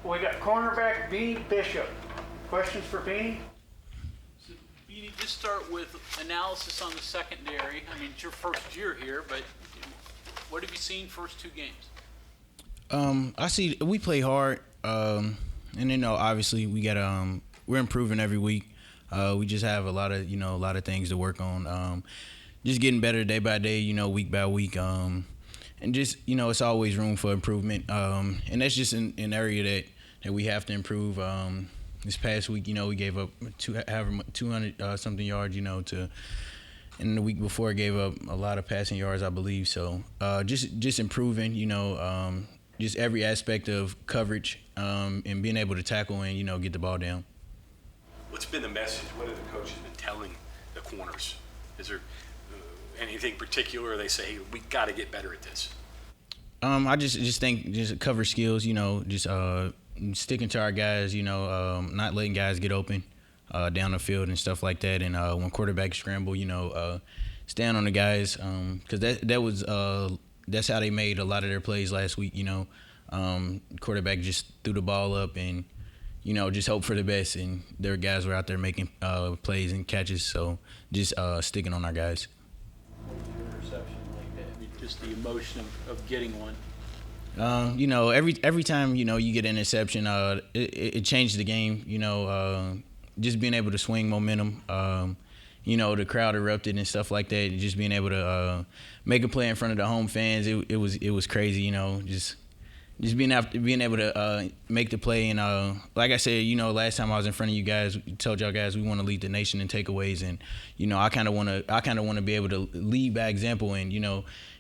We got cornerback Beanie Bishop. Questions for Beanie? So, Beanie, just start with analysis on the secondary. I mean, it's your first year here, but what have you seen first two games? I see we play hard, and obviously we're improving every week. We just have a lot of things to work on. Just getting better day by day, week by week. And just, it's always room for improvement. And that's just an area that we have to improve. This past week, we gave up 200 something yards, and the week before gave up a lot of passing yards, I believe. So just improving, just every aspect of coverage and being able to tackle and, get the ball down. What's been the message? What have the coaches been telling the corners? Is there anything particular they say, hey, we got to get better at this? I just think just cover skills, just sticking to our guys, not letting guys get open down the field and stuff like that. And when quarterbacks scramble, stand on the guys because that's how they made a lot of their plays last week. Quarterback just threw the ball up and just hope for the best. And their guys were out there making plays and catches. So just sticking on our guys. Interception like that. I mean, just the emotion of getting one. Every time you get an interception, it changed the game. Just being able to swing momentum. The crowd erupted and stuff like that. Just being able to make a play in front of the home fans, it was crazy. Just being able to make the play and like I said, last time I was in front of you guys, told y'all guys we want to lead the nation in takeaways, and I kind of want to be able to lead by example, and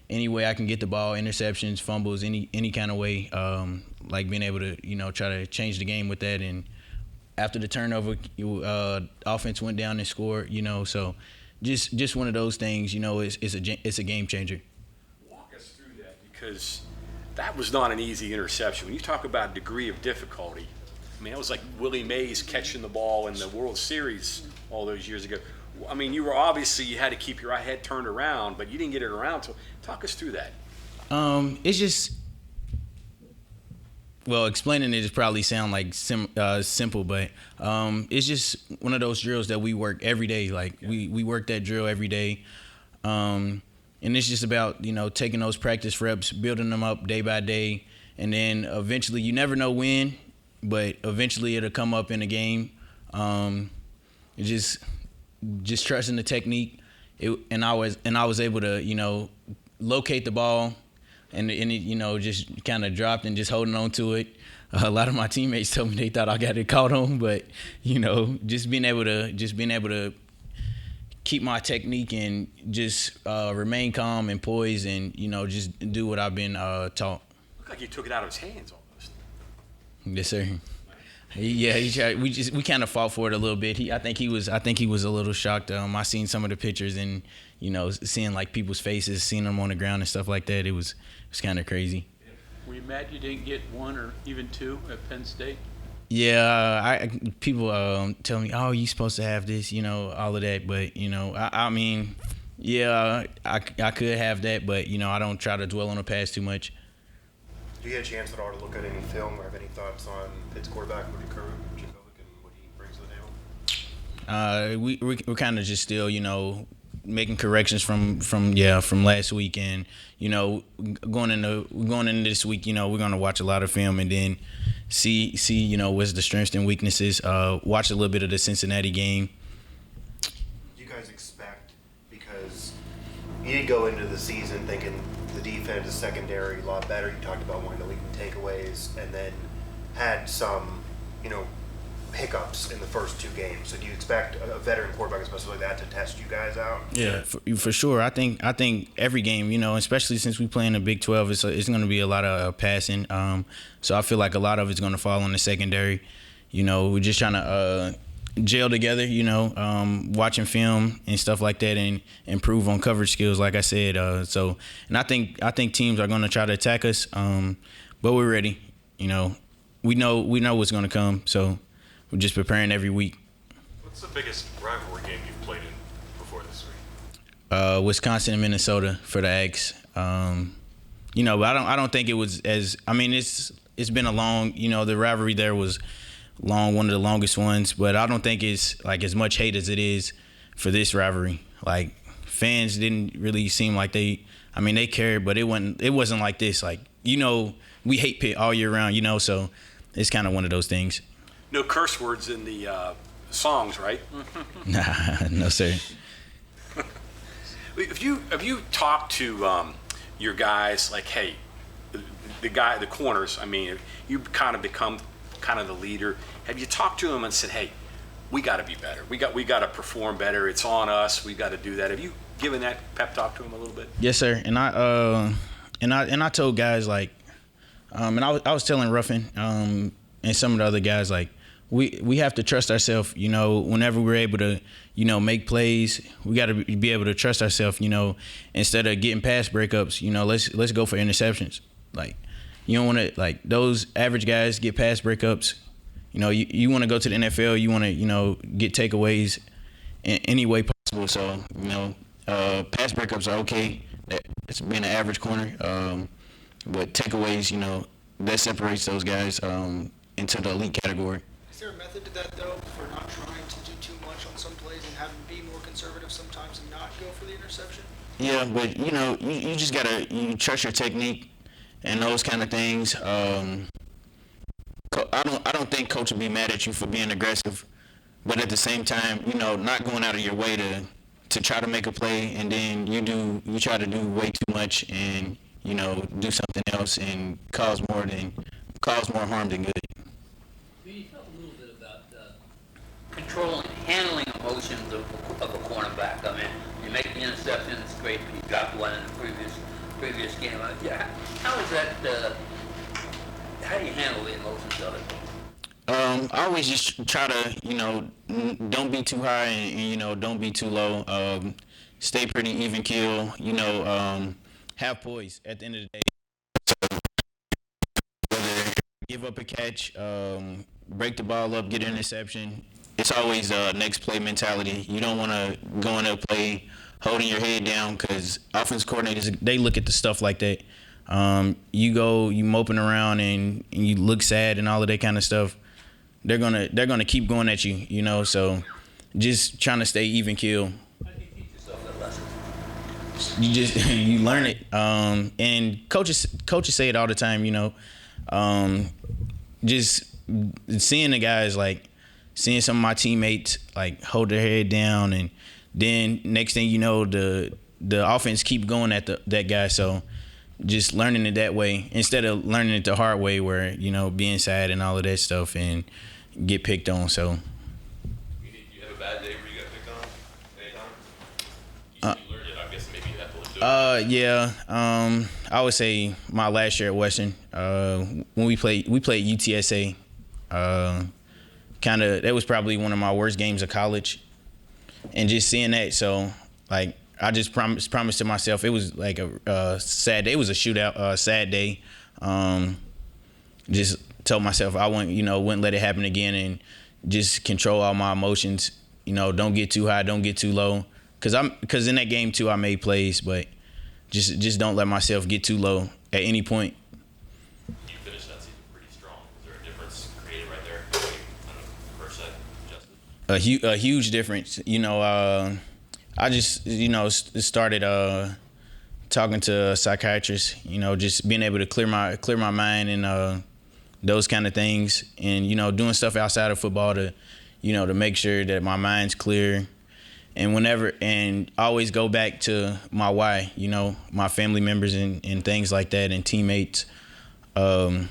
any way I can get the ball, interceptions, fumbles, any kind of way, like being able to try to change the game with that. And after the turnover, offense went down and scored, so just one of those things, it's a game changer. Walk us through that, because that was not an easy interception. When you talk about degree of difficulty, I mean, it was like Willie Mays catching the ball in the World Series all those years ago. I mean, you had to keep your head turned around, but you didn't get it around. So talk us through that. It's just, explaining it is probably sound like simple, but it's just one of those drills that we work every day. Like we work that drill every day. And it's just about, taking those practice reps, building them up day by day. And then eventually, you never know when, but eventually it'll come up in a game. Just trusting the technique. And I was able to, locate the ball and it, just kind of dropped and just holding on to it. A lot of my teammates told me they thought I got it caught on, but, just being able to keep my technique and just remain calm and poised and, just do what I've been taught. Looked like you took it out of his hands almost. Yes, sir. Yeah, he tried. We kind of fought for it a little bit. I think he was a little shocked. I seen some of the pictures and, seeing like people's faces, seeing them on the ground and stuff like that. It was kind of crazy. Were you mad you didn't get one or even two at Penn State? Yeah, people tell me, "Oh, you supposed to have this," all of that. But I mean, yeah, I could have that, but I don't try to dwell on the past too much. Do you get a chance at all to look at any film or have any thoughts on Pitt's quarterback, Woody Kurd, and what he brings to the table? We're kind of just still, making corrections from last week, and going into this week, we're gonna watch a lot of film and then see what's the strengths and weaknesses. Watch a little bit of the Cincinnati game. Do you guys expect, because you did go into the season thinking the defense is secondary a lot better. You talked about wanting to lead in takeaways, and then had some, hiccups in the first two games. So do you expect a veteran quarterback, especially like that, to test you guys out? Yeah, for sure. I think every game, especially since we play in the Big 12, it's going to be a lot of passing. So I feel like a lot of it's going to fall on the secondary. We're just trying to gel together, watching film and stuff like that, and improve on coverage skills, like I said. And I think teams are going to try to attack us, but we're ready. We know what's going to come, so we're just preparing every week. What's the biggest rivalry game you've played in before this week? Wisconsin and Minnesota for the Aggies. But I don't think it was as. I mean, it's it's been a long, the rivalry there was long, one of the longest ones, but I don't think it's like as much hate as it is for this rivalry. Like, fans didn't really seem like they cared, but it wasn't like this. Like, we hate Pitt all year round, so it's kind of one of those things. No curse words in the songs, right? Nah, no sir. Have you talked to your guys, like, hey, the corners, I mean, you kind of become kind of the leader. Have you talked to them and said, hey, we got to be better. We got to perform better. It's on us. We got to do that. Have you given that pep talk to them a little bit? Yes, sir. And I told guys, like, and I was telling Ruffin and some of the other guys, like, we have to trust ourselves, whenever we're able to, make plays. We got to be able to trust ourselves, instead of getting pass breakups, let's go for interceptions. Like, you don't want to, like, those average guys get pass breakups. You want to go to the NFL, you want to, get takeaways in any way possible. So, pass breakups are okay. It's being an average corner. But takeaways, that separates those guys into the elite category. Is there a method to that, though, for not trying to do too much on some plays and having to be more conservative sometimes and not go for the interception? Yeah, but, you just got to trust your technique and those kind of things. I don't think coach would be mad at you for being aggressive, but at the same time, not going out of your way to try to make a play, and then you try to do way too much and do something else and cause more harm than good. Can you talk a little bit about controlling, handling emotions of a cornerback? I mean, you make the interception, it's great, but you dropped one in the previous game. Yeah, how is that? How do you handle the emotions of it? I always just try to, don't be too high and don't be too low. Stay pretty even keel, have poise at the end of the day. So whether give up a catch, break the ball up, get an interception, it's always next play mentality. You don't want to go in a play holding your head down, because offense coordinators, they look at the stuff like that. You moping around and you look sad and all of that kind of stuff. They're gonna keep going at you, so just trying to stay even keel. How do you teach yourself that lesson? You learn it. And coaches say it all the time, just seeing the guys, like seeing some of my teammates like hold their head down, and then next thing you know, the offense keep going at that guy. So just learning it that way instead of learning it the hard way, where being sad and all of that stuff and get picked on. So You have a bad day where you got picked on anytime? You said you learned it. I'm guessing maybe you have to do it. Yeah. I would say my last year at Western, when we played UTSA, that was probably one of my worst games of college, and just seeing that. So like, I just promised to myself, it was like a sad day. It was a shootout, sad day. Just told myself I wouldn't let it happen again, and just control all my emotions. Don't get too high, don't get too low. Cause in that game too, I made plays, but just don't let myself get too low at any point. You finished that season pretty strong. Is there a difference created right there? First set, Justin? A huge difference. I just started talking to a psychiatrist. Just being able to clear my mind and those kind of things, and doing stuff outside of football to make sure that my mind's clear, and always go back to my why. My family members and things like that, and teammates, and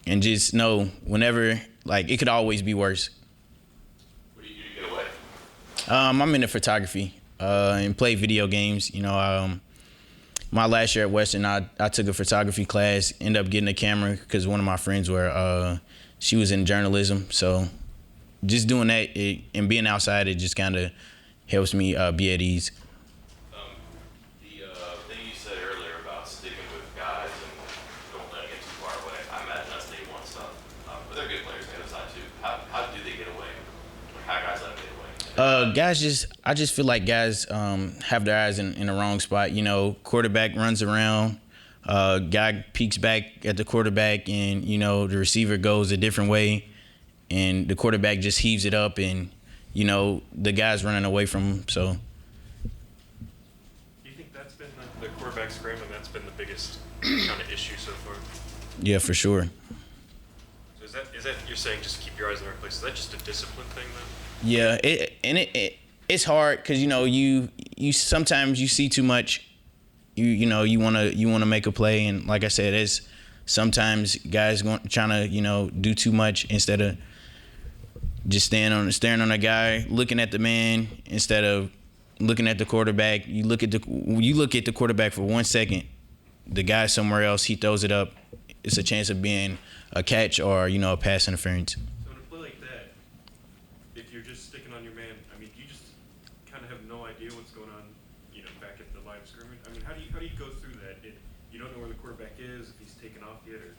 just know whenever, like, it could always be worse. What do you do to get away? I'm into photography and play video games. My last year at Western, I took a photography class, ended up getting a camera because one of my friends she was in journalism. So just doing that and being outside, it just kind of helps me be at ease. The thing you said earlier about sticking with guys and don't let it get too far away, I imagine that's day one stuff. But they're good players on the other side too. How do they get away? How guys let them get away? I just feel like guys have their eyes in the wrong spot. Quarterback runs around, guy peeks back at the quarterback, and the receiver goes a different way, and the quarterback just heaves it up, and the guy's running away from him. So. Do you think that's been the quarterback scrambling? That's been the biggest kind of issue so far. Yeah, for sure. So is that you're saying just keep your eyes in the right place? Is that just a discipline thing then? Yeah, it's hard because you sometimes you see too much. You wanna make a play, and like I said, it's sometimes guys trying to do too much instead of just staring on a guy, looking at the man instead of looking at the quarterback. You look at the quarterback for 1 second, the guy somewhere else, he throws it up. It's a chance of being a catch or a pass interference. So in a play like that, if you're just sticking on your man, I mean, you just kind of have no idea what's going on, back at the line of scrimmage. I mean, how do you go through that? You don't know where the quarterback is, if he's taken off yet, or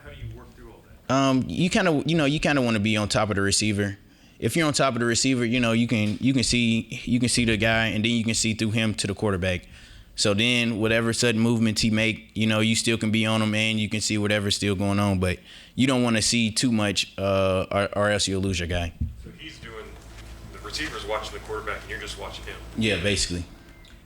how do you work through all that? You kind of want to be on top of the receiver. If you're on top of the receiver, you can see the guy, and then you can see through him to the quarterback. So then whatever sudden movements he make, you still can be on him, and you can see whatever's still going on. But you don't want to see too much, or else you'll lose your guy. So the receiver's watching the quarterback, and you're just watching him. Yeah, basically.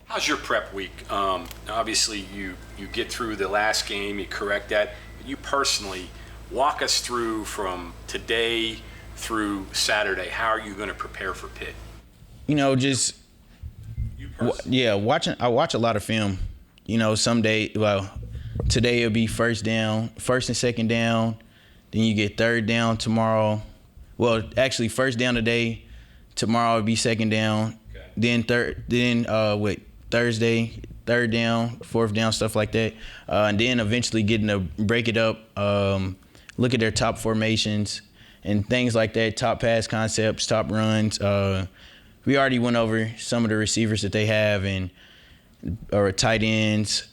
How's your prep week? Obviously, you get through the last game, you correct that. You personally, walk us through from today through Saturday. How are you going to prepare for Pitt? Just I watch a lot of film. Today it'll be first and second down. Then you get third down tomorrow. Well, actually, first down today. Tomorrow will be second down. Okay. Then Thursday, third down, fourth down, stuff like that. And then eventually getting to break it up, look at their top formations and things like that, top pass concepts, top runs. We already went over some of the receivers that they have or tight ends,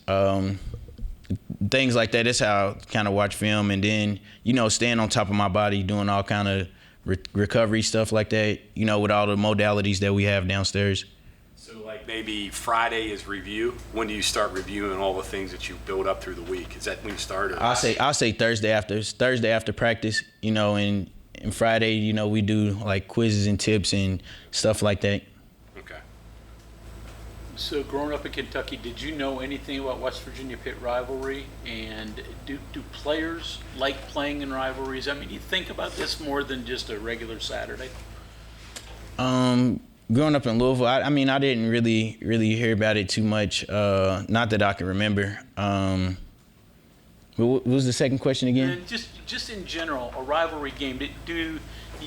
things like that. That's how I kind of watch film. And then, staying on top of my body, doing all kind of recovery stuff like that, with all the modalities that we have downstairs. So like maybe Friday is review. When do you start reviewing all the things that you build up through the week? Is that when you start? Or? I'll say Thursday after practice, and Friday, we do like quizzes and tips and stuff like that. Okay. So growing up in Kentucky, did you know anything about West Virginia Pitt rivalry? And do players like playing in rivalries? I mean, you think about this more than just a regular Saturday? Growing up in Louisville, I didn't really hear about it too much. Not that I can remember. What was the second question again? And just in general, a rivalry game. Do you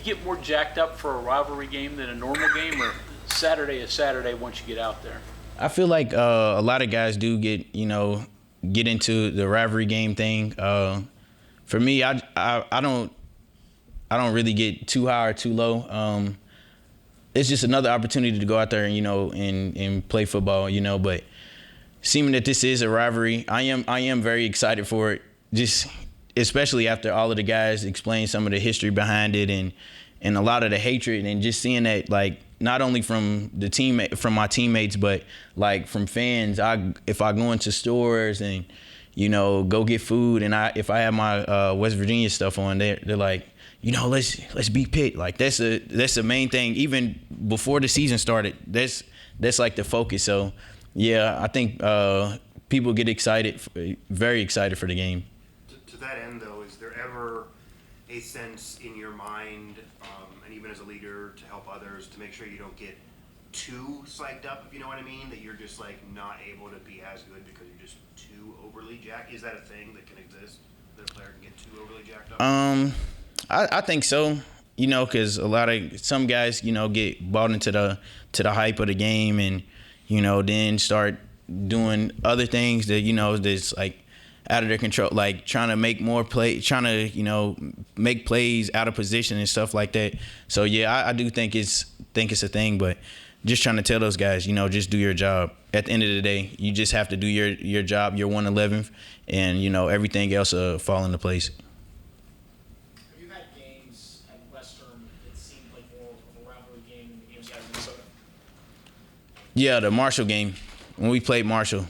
get more jacked up for a rivalry game than a normal game, or Saturday is Saturday once you get out there? I feel like a lot of guys do get into the rivalry game thing. For me, I don't really get too high or too low. It's just another opportunity to go out there and play football, But seeming that this is a rivalry, I am very excited for it. Just especially after all of the guys explain some of the history behind it and a lot of the hatred, and just seeing that, like, not only from my teammates, but like from fans. If I go into stores and go get food, and if I have my West Virginia stuff on, they're like, let's beat Pitt. Like that's the main thing. Even before the season started, that's like the focus. So yeah, I think people get excited, very excited for the game. To that end, though, is there ever a sense in your mind, and even as a leader, to help others, to make sure you don't get too psyched up, if you know what I mean, that you're just like not able to be as good because you're just too overly jacked? Is that a thing that can exist, that a player can get too overly jacked up? I think so, because some guys, get bought into the hype of the game, and then start doing other things that that's like out of their control, like trying to make more play, trying to make plays out of position and stuff like that. So yeah, I do think it's a thing, but just trying to tell those guys, just do your job. At the end of the day, you just have to do your job. You're 111th, and everything else will fall into place. Have you had games at Western that seemed like more of a rivalry game than the games you had in Minnesota? Yeah, the Marshall game, when we played Marshall,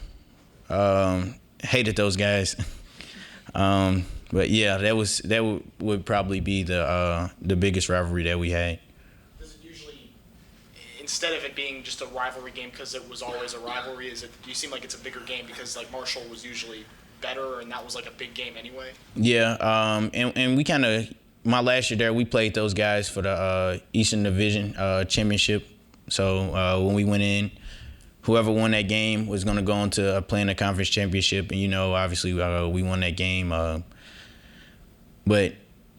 hated those guys. But yeah, that would probably be the biggest rivalry that we had. Does it usually, instead of it being just a rivalry game because it was always a rivalry, do you seem like it's a bigger game because like Marshall was usually better and that was like a big game anyway? Yeah, and we kind of, my last year there, we played those guys for the Eastern Division championship. So when we went in, whoever won that game was going to go on to play in the conference championship. And, obviously we won that game. But,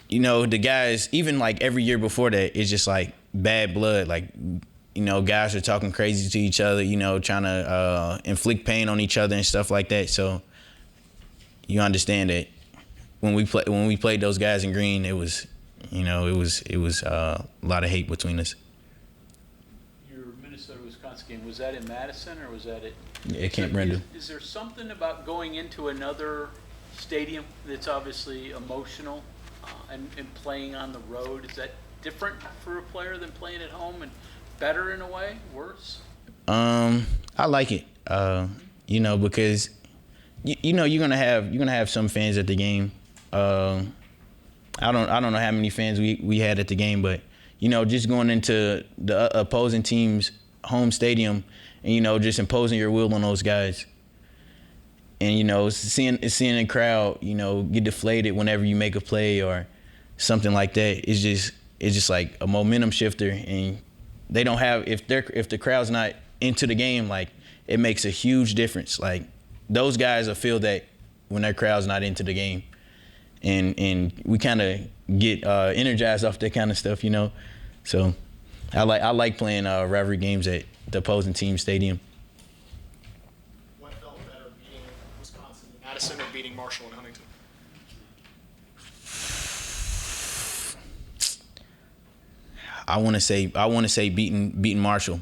the guys, even like every year before that, it's just like bad blood. Like, guys are talking crazy to each other, trying to inflict pain on each other and stuff like that. So you understand that when we played those guys in green, it was a lot of hate between us. Minnesota-Wisconsin game, was that in Madison or was that at Camp Rendell? Is there something about going into another stadium that's obviously emotional and playing on the road? Is that different for a player than playing at home, and better in a way, worse? I like it, because you're gonna have some fans at the game. I don't know how many fans we had at the game, but just going into the opposing team's home stadium and just imposing your will on those guys, and seeing the crowd get deflated whenever you make a play or something like that, it's just like a momentum shifter. And they don't have, if the crowd's not into the game, like, it makes a huge difference. Like, those guys will feel that when their crowd's not into the game, and we kind of get energized off that kind of stuff, So I like playing rivalry games at the opposing team stadium. What felt better, beating Wisconsin in Madison or beating Marshall in Huntington? I want to say beating Marshall.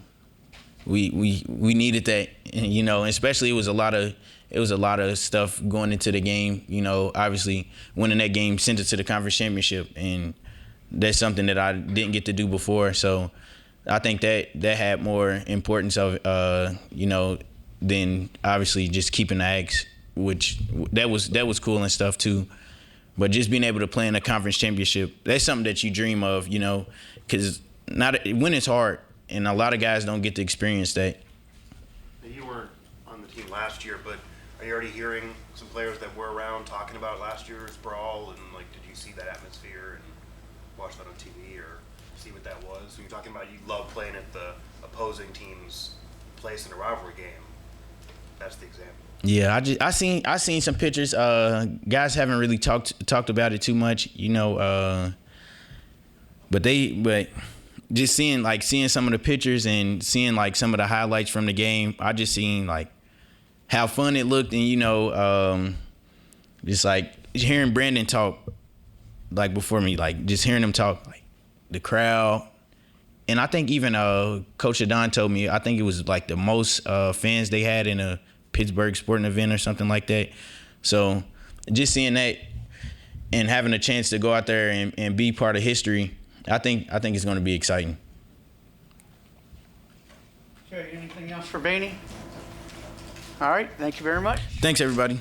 We needed that, especially it was a lot of stuff going into the game. Obviously winning that game sent it to the conference championship, and that's something that I didn't get to do before. So I think that had more importance of than obviously just keeping the Ags, which that was cool and stuff too. But just being able to play in a conference championship, that's something that you dream of, because winning's hard, and a lot of guys don't get to experience that. You weren't on the team last year, but are you already hearing some players that were around talking about last year's brawl, and like, did you see that atmosphere and watch that on TV or see what that was? So you're talking about you love playing at the opposing team's place in a rivalry game. That's the example. Yeah, I seen some pictures. Guys haven't really talked about it too much, but just seeing some of the pictures and seeing like some of the highlights from the game, I just seen like how fun it looked, and just like hearing Brandon talk like before me, like just hearing him talk, like the crowd. And I think even Coach Adon told me, I think it was like the most fans they had in a Pittsburgh sporting event or something like that. So just seeing that and having a chance to go out there and be part of history, I think it's going to be exciting. Okay, anything else for Beanie? All right, thank you very much. Thanks, everybody.